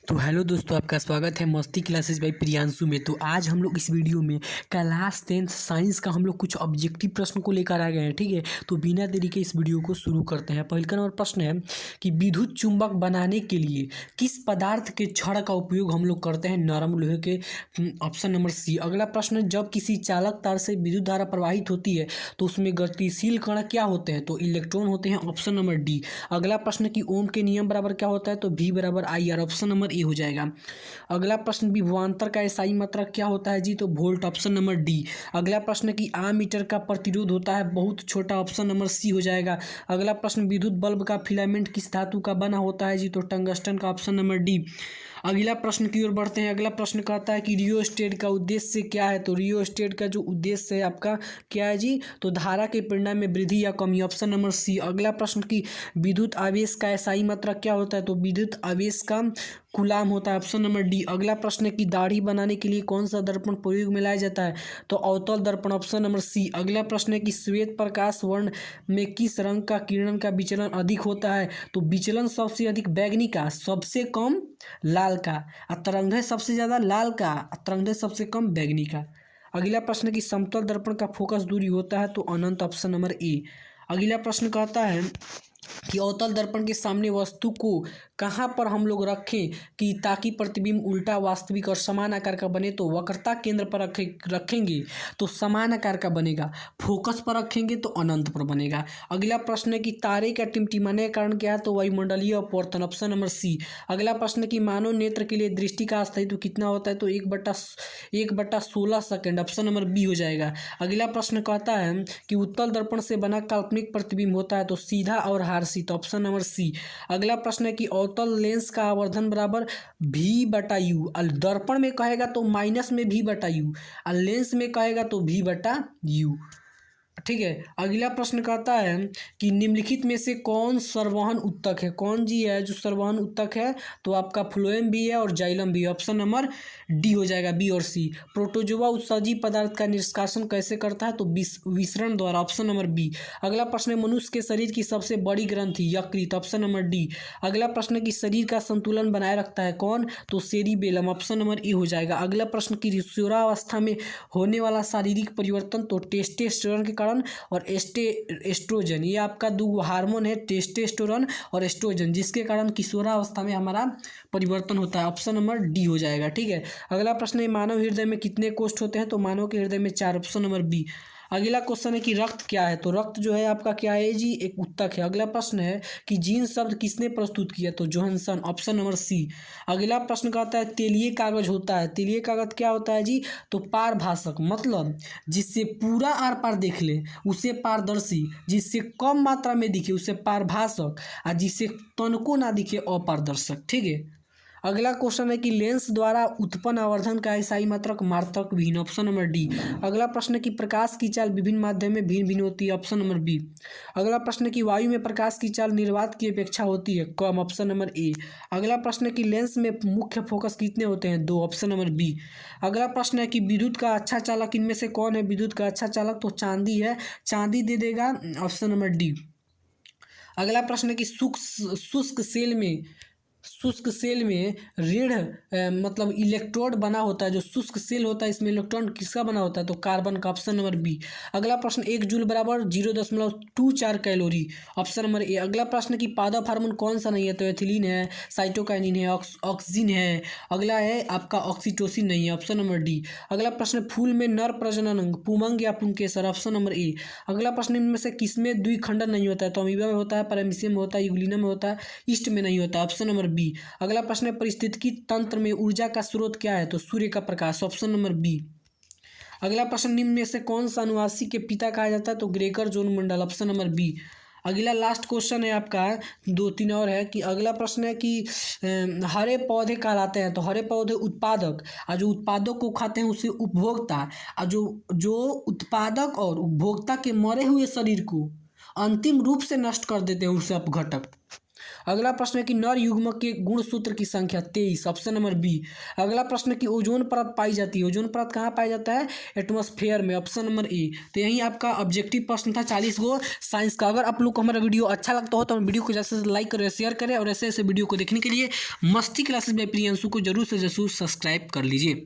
तो हेलो दोस्तों, आपका स्वागत है मस्ती क्लासेस बाय प्रियांशु में। तो आज हम लोग इस वीडियो में क्लास 10 साइंस का हम लोग कुछ ऑब्जेक्टिव प्रश्न को लेकर आ गए हैं। ठीक है, तो बिना देरी के इस वीडियो को शुरू करते हैं। पहला नंबर प्रश्न है कि विद्युत चुंबक बनाने के लिए किस पदार्थ के छड़ का उपयोग हम लोग करते हैं? नरम लोहे के। Option number C. अगला प्रश्न है, जब किसी चालक तार से विद्युत धारा प्रवाहित होती है तो उसमें गतिशील कण क्या होते हैं? तो इलेक्ट्रॉन होते हैं। Option number D. अगला प्रश्न कि ओम के नियम बराबर क्या होता है? तो V बराबर IR। ऑप्शन नंबर ए हो जाएगा। अगला प्रश्न, विभवांतर का एसआई मात्रक क्या होता है जी? तो वोल्ट। Option number D. अगला प्रश्न कि आमीटर का प्रतिरोध होता है बहुत छोटा। ऑप्शन नंबर सी हो जाएगा। अगला प्रश्न, विद्युत बल्ब का फिलामेंट किस धातु का बना होता है जी? तो टंगस्टन का। Option number D. अगला प्रश्न की ओर बढ़ते हैं। अगला प्रश्न कहता है कि रियोस्टेट का उद्देश्य क्या है? तो रियोस्टेट का जो उद्देश्य है आपका क्या है जी? तो धारा के परिमाण में वृद्धि या कमी। Option number C. अगला प्रश्न की विद्युत आवेश का एसआई मात्रक क्या होता है? तो विद्युत आवेश का कूलाम होता है। Option number D. अगला प्रश्न की दाढ़ी बनाने के लिए कौन सा दर्पण प्रयोग में लाया जाता है? तो अवतल दर्पण। Option number C. अगला प्रश्न है कि श्वेत प्रकाश वर्ण में किस रंग का किरण का विचलन अधिक होता है? तो विचलन सबसे अधिक बैगनी का, सबसे कम लाल का, तरंगदैर्घ्य सबसे ज्यादा लाल का, तरंगदैर्घ्य सबसे कम बैगनी का। अगला प्रश्न की समतल दर्पण का फोकस दूरी होता है? तो अनंत। Option number A. अगला प्रश्न कहता है कि अवतल दर्पण के सामने वस्तु को कहाँ पर हम लोग रखें कि ताकि प्रतिबिंब उल्टा, वास्तविक और समान आकार का बने? तो वक्रता केंद्र पर रखेंगे तो समान आकार का बनेगा, फोकस पर रखेंगे तो अनंत पर बनेगा। अगला प्रश्न है कि तारे का टिमटिमाने का कारण क्या है? तो वायुमंडलीय अपवर्तन। Option number C. अगला प्रश्न की मानव नेत्र के लिए दृष्टि का स्थायित्व कितना होता है? तो 1/16 सेकेंड। ऑप्शन नंबर बी हो जाएगा। अगला प्रश्न कहता है कि उत्तल दर्पण से बना काल्पनिक प्रतिबिंब होता है? तो सीधा और हार्सित। Option number C. अगला प्रश्न है कि अवतल लेंस का आवर्धन बराबर V/U। दर्पण में कहेगा तो माइनस में V/U, और लेंस में कहेगा तो V/U। ठीक है। अगला प्रश्न कहता है कि निम्नलिखित में से कौन सर्ववहन उत्तक है? कौन जी है जो सर्ववहन उत्तक है? तो आपका फ्लोएम भी है और जाइलम भी है। ऑप्शन नंबर डी हो जाएगा, बी और सी। प्रोटोजोआ उत्सर्जी पदार्थ का निष्कासन कैसे करता है? तो विसरण द्वारा। Option number B. अगला प्रश्न है, मनुष्य के शरीर की सबसे बड़ी ग्रंथि यकृत। Option number D. अगला प्रश्न की शरीर का संतुलन बनाए रखता है कौन? तो सेरिबेलम। ऑप्शन नंबर ए हो जाएगा। अगला प्रश्न की किशोरावस्था में होने वाला शारीरिक परिवर्तन? तो टेस्टोस्टेरोन के कारण और एस्ट्रोजन। ये आपका दो हार्मोन है, टेस्टोस्टेरोन और एस्ट्रोजन, जिसके कारण किशोरावस्था में हमारा परिवर्तन होता है। ऑप्शन नंबर डी हो जाएगा। ठीक है। अगला प्रश्न है, मानव हृदय में कितने कोष्ठ होते हैं? तो मानव के हृदय में 4। Option number B. अगला क्वेश्चन है कि रक्त क्या है? तो रक्त जो है आपका क्या है जी? एक उत्तक है। अगला प्रश्न है कि जीन शब्द किसने प्रस्तुत किया? तो जोहानसन। Option number C. अगला प्रश्न कहता है तेलीय कागज होता है? तेलीय कागज क्या होता है जी? तो पारभाषक, मतलब जिससे पूरा आर पार देख ले उसे पारदर्शी, जिससे कम मात्रा में दिखे उसे पारभाषक, और जिससे तनको ना दिखे अपारदर्शक। ठीक है। अगला क्वेश्चन है कि लेंस द्वारा उत्पन्न आवर्धन का एसआई मात्रक मात्रक विहीन। Option number D. अगला प्रश्न है कि प्रकाश की चाल विभिन्न माध्यम में भिन्न भिन्न होती है। Option number B. अगला प्रश्न है कि वायु में प्रकाश की चाल निर्वात की अपेक्षा होती है कम। Option number A. अगला प्रश्न है कि लेंस में मुख्य फोकस कितने होते हैं? 2। Option number B. अगला प्रश्न है कि विद्युत का अच्छा चालक इनमें से कौन है? विद्युत का अच्छा चालक तो चांदी है, चांदी दे देगा। Option number D. अगला प्रश्न है कि शुष्क सेल में ऋण मतलब इलेक्ट्रोड बना होता है। जो शुष्क सेल होता है इसमें इलेक्ट्रॉन किसका बना होता है? तो कार्बन का। Option number B. अगला प्रश्न, 1 जूल बराबर 0.24 कैलोरी। Option number A. अगला प्रश्न की पादप हार्मोन कौन सा नहीं है? तो एथिलीन है, साइटोकाइनिन है, ऑक्सीजन है। अगला है आपका ऑक्सीटोसिन नहीं है। Option number D. अगला प्रश्न, फूल में नर प्रजनन अंग पुमंग या पुंकेसर। Option number A. अगला प्रश्न, इनमें से किसमें द्विखंडन नहीं होता है? तो अमीबा में होता है, पैरामीशियम में होता है, यूग्लिना में होता है, ईस्ट में नहीं होता। Option number B. अगला प्रश्न है, परिस्थितिकी तंत्र में ऊर्जा का स्रोत क्या है? तो सूर्य का प्रकाश। Option number B. अगला प्रश्न, निम्न में से कौन सा अनुवांशिक के पिता कहा जाता है? तो ग्रेकर जोन मंडल। Option number B. अगला लास्ट क्वेश्चन है आपका, 2-3 और है कि अगला प्रश्न है कि हरे पौधे कहलाते हैं? तो हरे पौधे उत्पादक, और जो उत्पादक को खाते हैं उसे उपभोक्ता, और जो उत्पादक और उपभोक्ता के मरे हुए शरीर को अंतिम रूप से नष्ट कर देते हैं उसे अपघटक। अगला प्रश्न है कि नर युग्मक के गुणसूत्र की संख्या 23, ऑप्शन नंबर बी। अगला प्रश्न है कि ओजोन परत पाई जाती है, ओजोन परत कहाँ पाया जाता है? एटमॉस्फेयर में, ऑप्शन नंबर ए। तो यही आपका ऑब्जेक्टिव प्रश्न था 40 गो साइंस का। अगर आप लोग को हमारा वीडियो अच्छा लगता हो तो हम वीडियो को जैसे लाइक करें, शेयर करें, और ऐसे ऐसे वीडियो को देखने के लिए मस्ती क्लासेस बाय प्रियांशु को जरूर से जरूर सब्सक्राइब कर लीजिए।